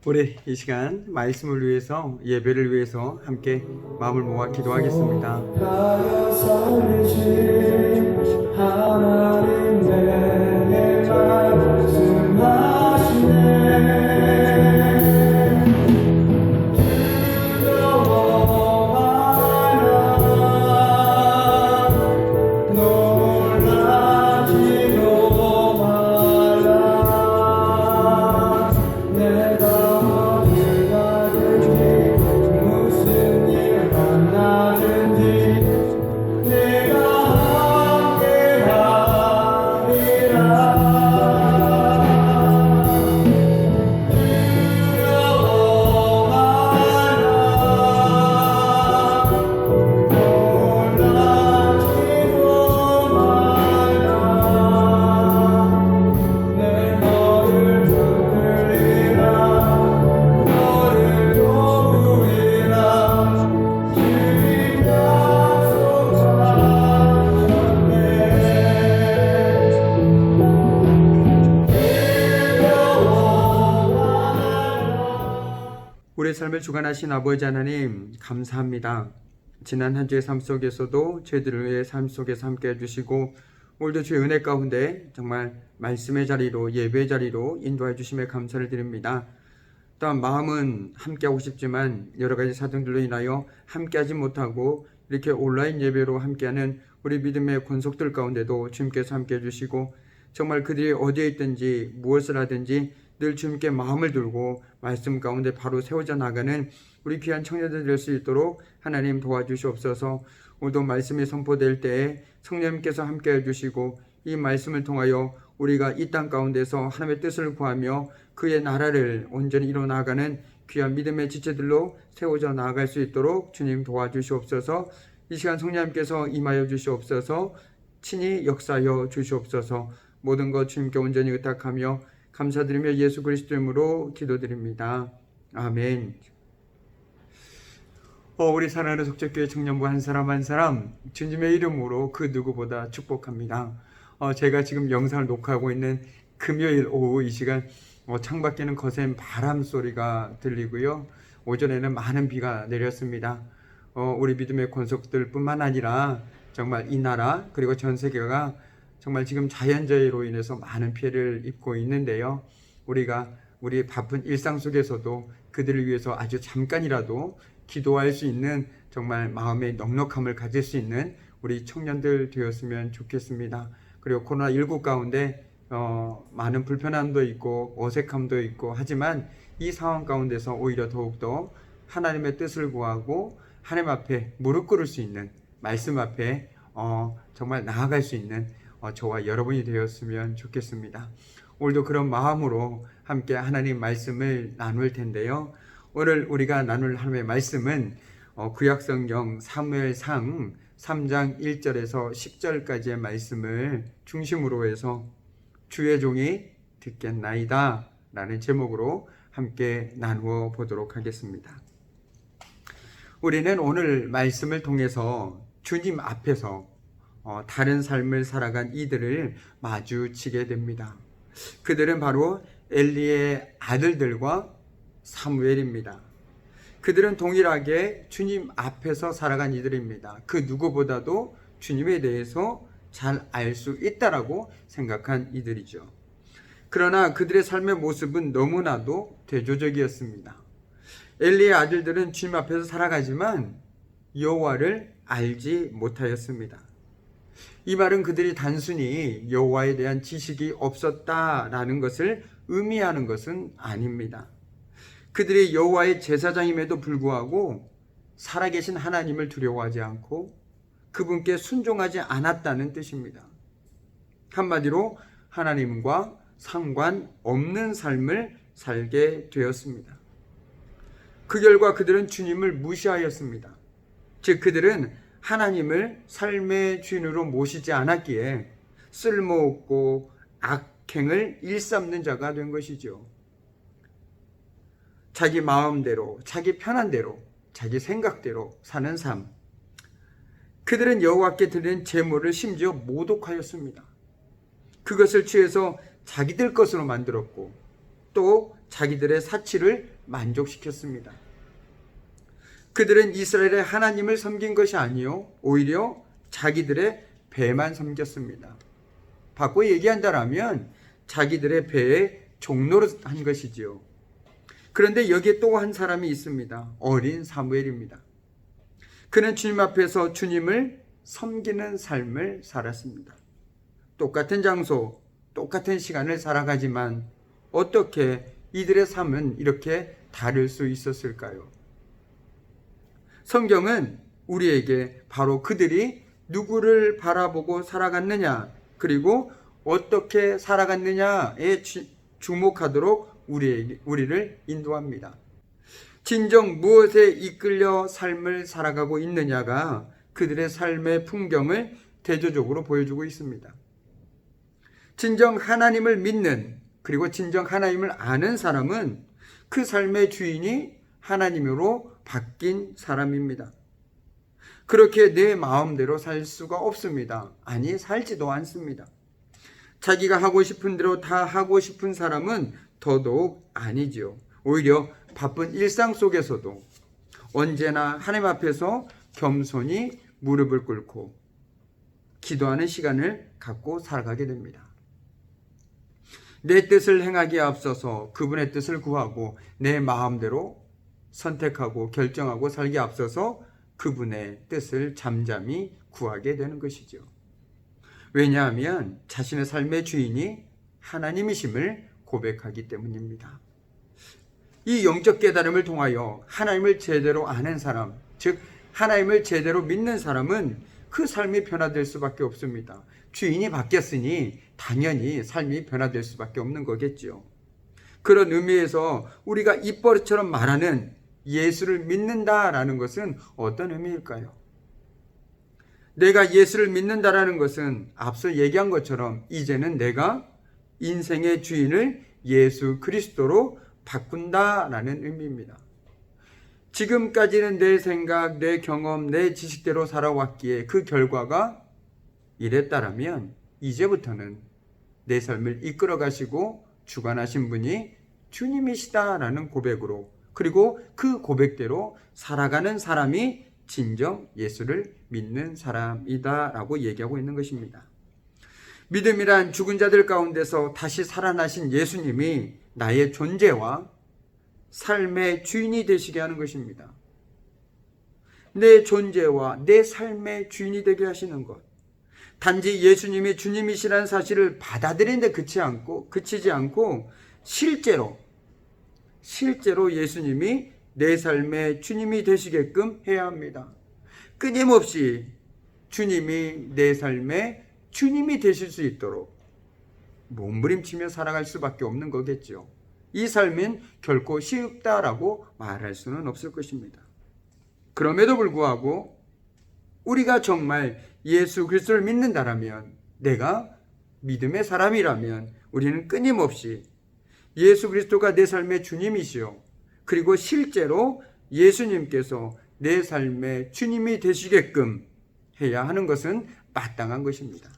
우리 이 시간 말씀을 위해서 예배를 위해서 함께 마음을 모아 기도하겠습니다. 하나님 내게 말씀하시네. 우리의 삶을 주관하신 아버지 하나님 감사합니다. 지난 한 주의 삶 속에서도 저희들을 위해 삶 속에서 함께 해주시고 오늘도 주의 은혜 가운데 정말 말씀의 자리로 예배의 자리로 인도해 주심에 감사를 드립니다. 또한 마음은 함께하고 싶지만 여러 가지 사정들로 인하여 함께하지 못하고 이렇게 온라인 예배로 함께하는 우리 믿음의 권속들 가운데도 주님께서 함께해 주시고 정말 그들이 어디에 있든지 무엇을 하든지 늘 주님께 마음을 들고 말씀 가운데 바로 세워져 나가는 우리 귀한 청년들 될 수 있도록 하나님 도와주시옵소서. 오늘도 말씀이 선포될 때에 성령님께서 함께 해주시고 이 말씀을 통하여 우리가 이 땅 가운데서 하나님의 뜻을 구하며 그의 나라를 온전히 이뤄나가는 귀한 믿음의 지체들로 세워져 나아갈 수 있도록 주님 도와주시옵소서. 이 시간 성령님께서 임하여 주시옵소서. 친히 역사하여 주시옵소서. 모든 것 주님께 온전히 의탁하며 감사드리며 예수 그리스도의 이름으로 기도드립니다. 아멘. 우리 사랑하는 속죄교회 청년부 한 사람 한 사람 주님의 이름으로 그 누구보다 축복합니다. 제가 지금 영상을 녹화하고 있는 금요일 오후 이 시간 창밖에는 거센 바람 소리가 들리고요. 오전에는 많은 비가 내렸습니다. 우리 믿음의 권속들 뿐만 아니라 정말 이 나라 그리고 전 세계가 정말 지금 자연재해로 인해서 많은 피해를 입고 있는데요. 우리가 우리 바쁜 일상 속에서도 그들을 위해서 아주 잠깐이라도 기도할 수 있는 정말 마음의 넉넉함을 가질 수 있는 우리 청년들 되었으면 좋겠습니다. 그리고 코로나19 가운데 많은 불편함도 있고 어색함도 있고 하지만 이 상황 가운데서 오히려 더욱더 하나님의 뜻을 구하고 하나님 앞에 무릎 꿇을 수 있는 말씀 앞에 정말 나아갈 수 있는 저와 여러분이 되었으면 좋겠습니다. 오늘도 그런 마음으로 함께 하나님 말씀을 나눌 텐데요. 오늘 우리가 나눌 하나님의 말씀은 구약성경 사무엘상 3장 1절에서 10절까지의 말씀을 중심으로 해서 주의 종이 듣겠나이다 라는 제목으로 함께 나누어 보도록 하겠습니다. 우리는 오늘 말씀을 통해서 주님 앞에서 다른 삶을 살아간 이들을 마주치게 됩니다. 그들은 바로 엘리의 아들들과 사무엘입니다. 그들은 동일하게 주님 앞에서 살아간 이들입니다. 그 누구보다도 주님에 대해서 잘 알 수 있다라고 생각한 이들이죠. 그러나 그들의 삶의 모습은 너무나도 대조적이었습니다. 엘리의 아들들은 주님 앞에서 살아가지만 여호와를 알지 못하였습니다. 이 말은 그들이 단순히 여호와에 대한 지식이 없었다라는 것을 의미하는 것은 아닙니다. 그들이 여호와의 제사장임에도 불구하고 살아계신 하나님을 두려워하지 않고 그분께 순종하지 않았다는 뜻입니다. 한마디로 하나님과 상관없는 삶을 살게 되었습니다. 그 결과 그들은 주님을 무시하였습니다. 즉 그들은 하나님을 삶의 주인으로 모시지 않았기에 쓸모없고 악행을 일삼는 자가 된 것이죠. 자기 마음대로, 자기 편한 대로, 자기 생각대로 사는 삶. 그들은 여호와께 드리는 제물을 심지어 모독하였습니다. 그것을 취해서 자기들 것으로 만들었고 또 자기들의 사치를 만족시켰습니다. 그들은 이스라엘의 하나님을 섬긴 것이 아니요 오히려 자기들의 배만 섬겼습니다. 바꿔 얘기한다면 자기들의 배의 종로로 한 것이지요. 그런데 여기에 또 한 사람이 있습니다. 어린 사무엘입니다. 그는 주님 앞에서 주님을 섬기는 삶을 살았습니다. 똑같은 장소, 똑같은 시간을 살아가지만 어떻게 이들의 삶은 이렇게 다를 수 있었을까요? 성경은 우리에게 바로 그들이 누구를 바라보고 살아갔느냐, 그리고 어떻게 살아갔느냐에 주목하도록 우리를 인도합니다. 진정 무엇에 이끌려 삶을 살아가고 있느냐가 그들의 삶의 풍경을 대조적으로 보여주고 있습니다. 진정 하나님을 믿는, 그리고 진정 하나님을 아는 사람은 그 삶의 주인이 하나님으로 바뀐 사람입니다. 그렇게 내 마음대로 살 수가 없습니다. 아니, 살지도 않습니다. 자기가 하고 싶은 대로 다 하고 싶은 사람은 더더욱 아니지요. 오히려 바쁜 일상 속에서도 언제나 하나님 앞에서 겸손히 무릎을 꿇고 기도하는 시간을 갖고 살아가게 됩니다. 내 뜻을 행하기에 앞서서 그분의 뜻을 구하고 내 마음대로 선택하고 결정하고 살기에 앞서서 그분의 뜻을 잠잠히 구하게 되는 것이죠. 왜냐하면 자신의 삶의 주인이 하나님이심을 고백하기 때문입니다. 이 영적 깨달음을 통하여 하나님을 제대로 아는 사람, 즉 하나님을 제대로 믿는 사람은 그 삶이 변화될 수밖에 없습니다. 주인이 바뀌었으니 당연히 삶이 변화될 수밖에 없는 거겠죠. 그런 의미에서 우리가 입버릇처럼 말하는 예수를 믿는다라는 것은 어떤 의미일까요? 내가 예수를 믿는다라는 것은 앞서 얘기한 것처럼 이제는 내가 인생의 주인을 예수 그리스도로 바꾼다라는 의미입니다. 지금까지는 내 생각, 내 경험, 내 지식대로 살아왔기에 그 결과가 이랬다라면 이제부터는 내 삶을 이끌어 가시고 주관하신 분이 주님이시다라는 고백으로, 그리고 그 고백대로 살아가는 사람이 진정 예수를 믿는 사람이다라고 얘기하고 있는 것입니다. 믿음이란 죽은 자들 가운데서 다시 살아나신 예수님이 나의 존재와 삶의 주인이 되시게 하는 것입니다. 내 존재와 내 삶의 주인이 되게 하시는 것. 단지 예수님이 주님이시라는 사실을 받아들이는데 그치지 않고 실제로 예수님이 내 삶의 주님이 되시게끔 해야 합니다. 끊임없이 주님이 내 삶의 주님이 되실 수 있도록 몸부림치며 살아갈 수밖에 없는 거겠죠. 이 삶은 결코 쉽다라고 말할 수는 없을 것입니다. 그럼에도 불구하고 우리가 정말 예수 그리스도를 믿는다라면, 내가 믿음의 사람이라면 우리는 끊임없이 예수 그리스도가 내 삶의 주님이시요, 그리고 실제로 예수님께서 내 삶의 주님이 되시게끔 해야 하는 것은 마땅한 것입니다.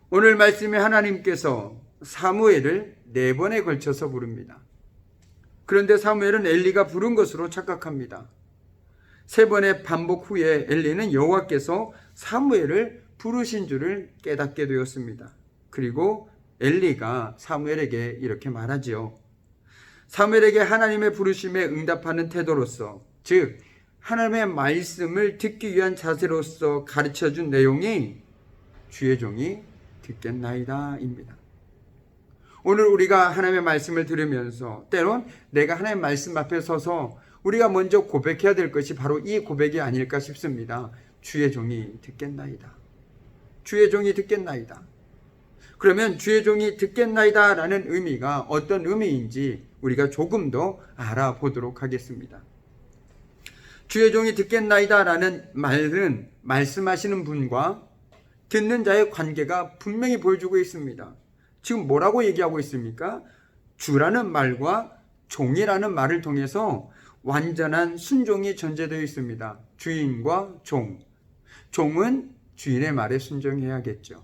오늘 말씀에 하나님께서 사무엘을 4번에 걸쳐서 부릅니다. 그런데 사무엘은 엘리가 부른 것으로 착각합니다. 3번의 반복 후에 엘리는 여호와께서 사무엘을 부르신 줄을 깨닫게 되었습니다. 그리고 엘리가 사무엘에게 이렇게 말하지요. 사무엘에게 하나님의 부르심에 응답하는 태도로서, 즉 하나님의 말씀을 듣기 위한 자세로서 가르쳐준 내용이 주의 종이 듣겠나이다 입니다. 오늘 우리가 하나님의 말씀을 들으면서 때론 내가 하나님의 말씀 앞에 서서 우리가 먼저 고백해야 될 것이 바로 이 고백이 아닐까 싶습니다. 주의 종이 듣겠나이다. 주의 종이 듣겠나이다. 그러면 주의 종이 듣겠나이다 라는 의미가 어떤 의미인지 우리가 조금 더 알아보도록 하겠습니다. 주의 종이 듣겠나이다 라는 말은 말씀하시는 분과 듣는 자의 관계가 분명히 보여주고 있습니다. 지금 뭐라고 얘기하고 있습니까? 주라는 말과 종이라는 말을 통해서 완전한 순종이 전제되어 있습니다. 주인과 종. 종은 주인의 말에 순종해야겠죠.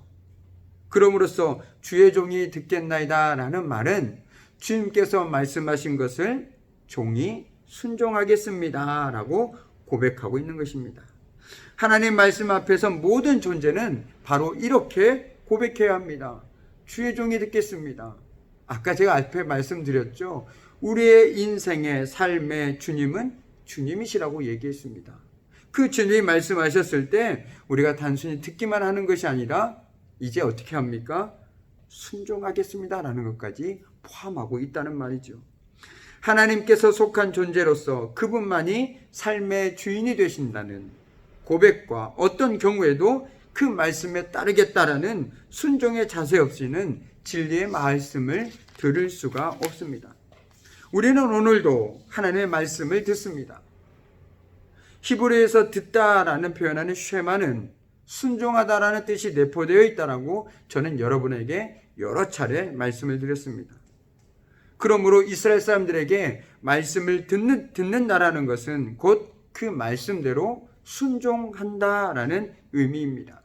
그럼으로써 주의 종이 듣겠나이다 라는 말은 주님께서 말씀하신 것을 종이 순종하겠습니다 라고 고백하고 있는 것입니다. 하나님 말씀 앞에서 모든 존재는 바로 이렇게 고백해야 합니다. 주의 종이 듣겠습니다. 아까 제가 앞에 말씀드렸죠. 우리의 인생의 삶의 주님은 주님이시라고 얘기했습니다. 그 주님이 말씀하셨을 때 우리가 단순히 듣기만 하는 것이 아니라 이제 어떻게 합니까? 순종하겠습니다 라는 것까지 포함하고 있다는 말이죠. 하나님께서 속한 존재로서 그분만이 삶의 주인이 되신다는 고백과 어떤 경우에도 그 말씀에 따르겠다라는 순종의 자세 없이는 진리의 말씀을 들을 수가 없습니다. 우리는 오늘도 하나님의 말씀을 듣습니다. 히브리에서 듣다라는 표현하는 쉐마는 순종하다라는 뜻이 내포되어 있다라고 저는 여러분에게 여러 차례 말씀을 드렸습니다. 그러므로 이스라엘 사람들에게 말씀을 듣는다라는 것은 곧 그 말씀대로 순종한다라는 의미입니다.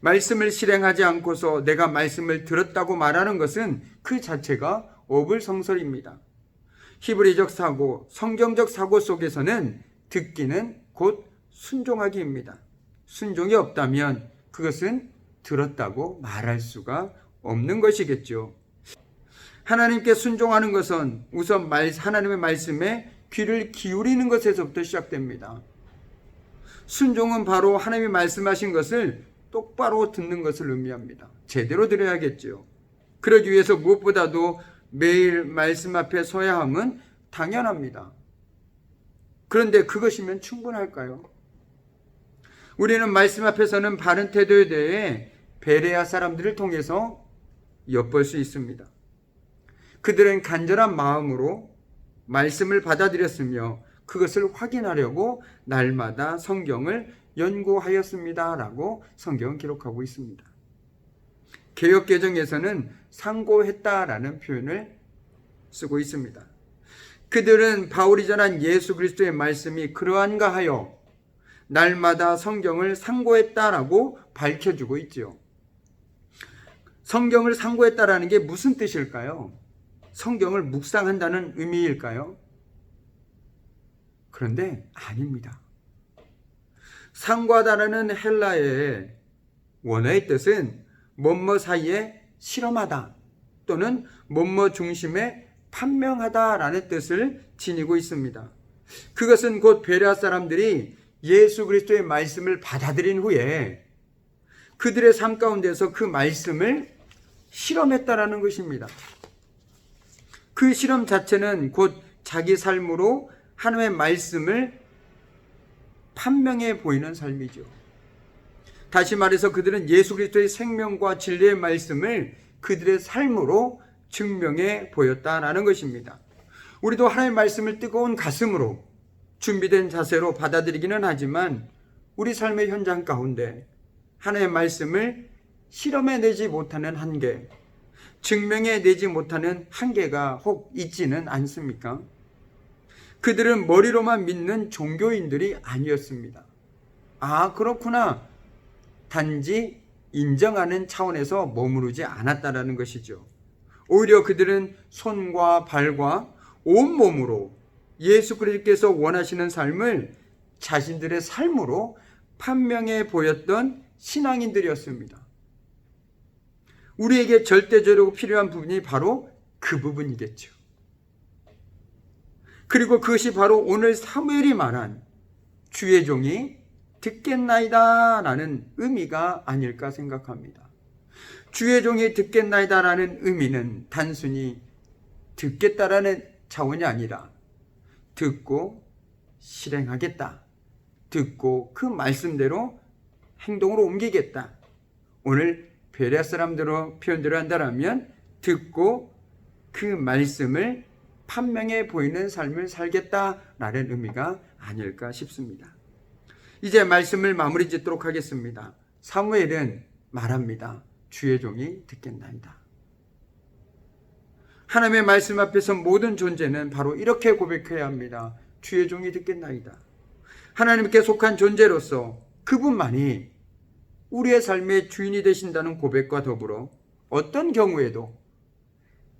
말씀을 실행하지 않고서 내가 말씀을 들었다고 말하는 것은 그 자체가 어불성설입니다. 히브리적 사고, 성경적 사고 속에서는 듣기는 곧 순종하기입니다. 순종이 없다면 그것은 들었다고 말할 수가 없는 것이겠죠. 하나님께 순종하는 것은 우선 하나님의 말씀에 귀를 기울이는 것에서부터 시작됩니다. 순종은 바로 하나님이 말씀하신 것을 똑바로 듣는 것을 의미합니다. 제대로 들어야겠죠. 그러기 위해서 무엇보다도 매일 말씀 앞에 서야 함은 당연합니다. 그런데 그것이면 충분할까요? 우리는 말씀 앞에서는 바른 태도에 대해 베레아 사람들을 통해서 엿볼 수 있습니다. 그들은 간절한 마음으로 말씀을 받아들였으며 그것을 확인하려고 날마다 성경을 연구하였습니다 라고 성경은 기록하고 있습니다. 개역개정에서는 상고했다라는 표현을 쓰고 있습니다. 그들은 바울이 전한 예수 그리스도의 말씀이 그러한가 하여 날마다 성경을 상고했다라고 밝혀주고 있죠. 성경을 상고했다라는 게 무슨 뜻일까요? 성경을 묵상한다는 의미일까요? 그런데 아닙니다. 상고하다라는 헬라어의 원어의 뜻은 뭐뭐 사이에 실험하다 또는 뭐뭐 중심에 판명하다라는 뜻을 지니고 있습니다. 그것은 곧 베레아 사람들이 예수 그리스도의 말씀을 받아들인 후에 그들의 삶 가운데서 그 말씀을 실험했다라는 것입니다. 그 실험 자체는 곧 자기 삶으로 하나님의 말씀을 판명해 보이는 삶이죠. 다시 말해서 그들은 예수 그리스도의 생명과 진리의 말씀을 그들의 삶으로 증명해 보였다라는 것입니다. 우리도 하나님의 말씀을 뜨거운 가슴으로 준비된 자세로 받아들이기는 하지만 우리 삶의 현장 가운데 하나님의 말씀을 실험해내지 못하는 한계, 증명해내지 못하는 한계가 혹 있지는 않습니까? 그들은 머리로만 믿는 종교인들이 아니었습니다. 아, 그렇구나. 단지 인정하는 차원에서 머무르지 않았다라는 것이죠. 오히려 그들은 손과 발과 온몸으로 예수 그리스도께서 원하시는 삶을 자신들의 삶으로 판명해 보였던 신앙인들이었습니다. 우리에게 절대적으로 필요한 부분이 바로 그 부분이겠죠. 그리고 그것이 바로 오늘 사무엘이 말한 주의 종이 듣겠나이다 라는 의미가 아닐까 생각합니다. 주의 종이 듣겠나이다 라는 의미는 단순히 듣겠다라는 차원이 아니라 듣고 실행하겠다, 듣고 그 말씀대로 행동으로 옮기겠다. 오늘 베레아 사람들로 표현대로 한다면 듣고 그 말씀을 판명해 보이는 삶을 살겠다라는 의미가 아닐까 싶습니다. 이제 말씀을 마무리 짓도록 하겠습니다. 사무엘은 말합니다. 주의 종이 듣겠나이다. 하나님의 말씀 앞에서 모든 존재는 바로 이렇게 고백해야 합니다. 주의 종이 듣겠나이다. 하나님께 속한 존재로서 그분만이 우리의 삶의 주인이 되신다는 고백과 더불어 어떤 경우에도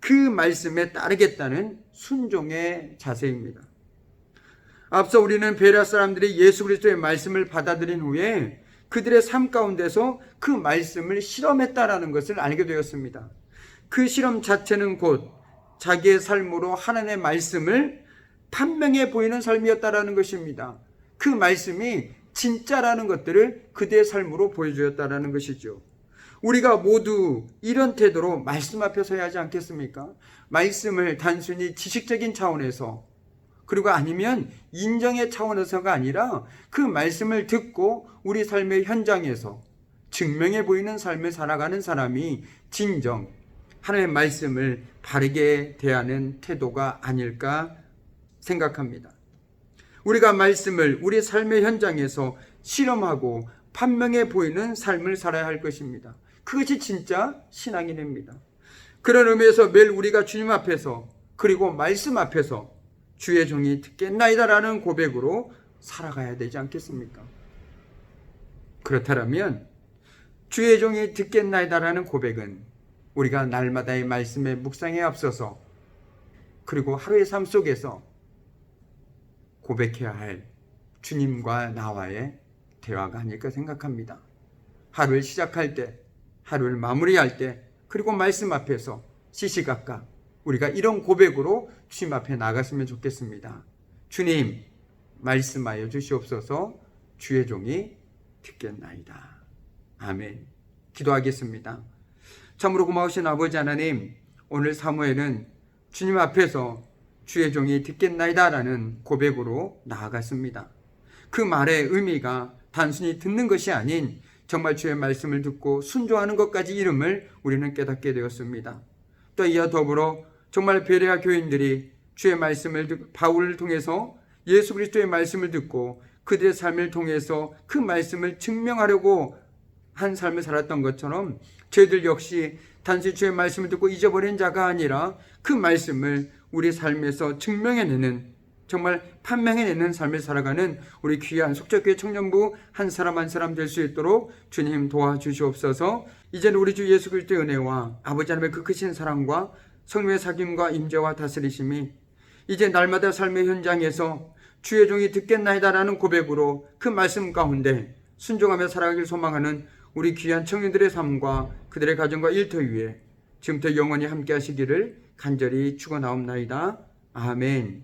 그 말씀에 따르겠다는 순종의 자세입니다. 앞서 우리는 베레아 사람들이 예수 그리스도의 말씀을 받아들인 후에 그들의 삶 가운데서 그 말씀을 실험했다라는 것을 알게 되었습니다. 그 실험 자체는 곧 자기의 삶으로 하나님의 말씀을 판명해 보이는 삶이었다라는 것입니다. 그 말씀이 진짜라는 것들을 그들의 삶으로 보여주었다라는 것이죠. 우리가 모두 이런 태도로 말씀 앞에 서야 하지 않겠습니까? 말씀을 단순히 지식적인 차원에서, 그리고 아니면 인정의 차원에서가 아니라 그 말씀을 듣고 우리 삶의 현장에서 증명해 보이는 삶을 살아가는 사람이 진정 하나님의 말씀을 바르게 대하는 태도가 아닐까 생각합니다. 우리가 말씀을 우리 삶의 현장에서 실험하고 판명해 보이는 삶을 살아야 할 것입니다. 그것이 진짜 신앙인입니다. 그런 의미에서 매일 우리가 주님 앞에서, 그리고 말씀 앞에서 주의 종이 듣겠나이다라는 고백으로 살아가야 되지 않겠습니까? 그렇다면 주의 종이 듣겠나이다라는 고백은 우리가 날마다의 말씀의 묵상에 앞서서, 그리고 하루의 삶 속에서 고백해야 할 주님과 나와의 대화가 아닐까 생각합니다. 하루를 시작할 때, 하루를 마무리할 때, 그리고 말씀 앞에서 시시각각 우리가 이런 고백으로 주님 앞에 나갔으면 좋겠습니다. 주님, 말씀하여 주시옵소서. 주의 종이 듣겠나이다. 아멘. 기도하겠습니다. 참으로 고마우신 아버지 하나님, 오늘 사무엘은 주님 앞에서 주의 종이 듣겠나이다 라는 고백으로 나아갔습니다. 그 말의 의미가 단순히 듣는 것이 아닌 정말 주의 말씀을 듣고 순종하는 것까지 이름을 우리는 깨닫게 되었습니다. 또 이와 더불어 정말 베레아 교인들이 주의 말씀을 바울을 통해서 예수 그리스도의 말씀을 듣고 그들의 삶을 통해서 그 말씀을 증명하려고 한 삶을 살았던 것처럼 저희들 역시 단지 주의 말씀을 듣고 잊어버린 자가 아니라 그 말씀을 우리 삶에서 증명해내는, 정말 판명해내는 삶을 살아가는 우리 귀한 속죄교회 청년부 한 사람 한 사람 될 수 있도록 주님 도와주시옵소서. 이제는 우리 주 예수 그리스도의 은혜와 아버지 하나님의 그 크신 사랑과 성령의 사귐과 임재와 다스리심이 이제 날마다 삶의 현장에서 주의 종이 듣겠나이다라는 고백으로 그 말씀 가운데 순종하며 살아가길 소망하는 우리 귀한 청년들의 삶과 그들의 가정과 일터 위에 지금부터 영원히 함께 하시기를 간절히 축원하옵나이다. 아멘.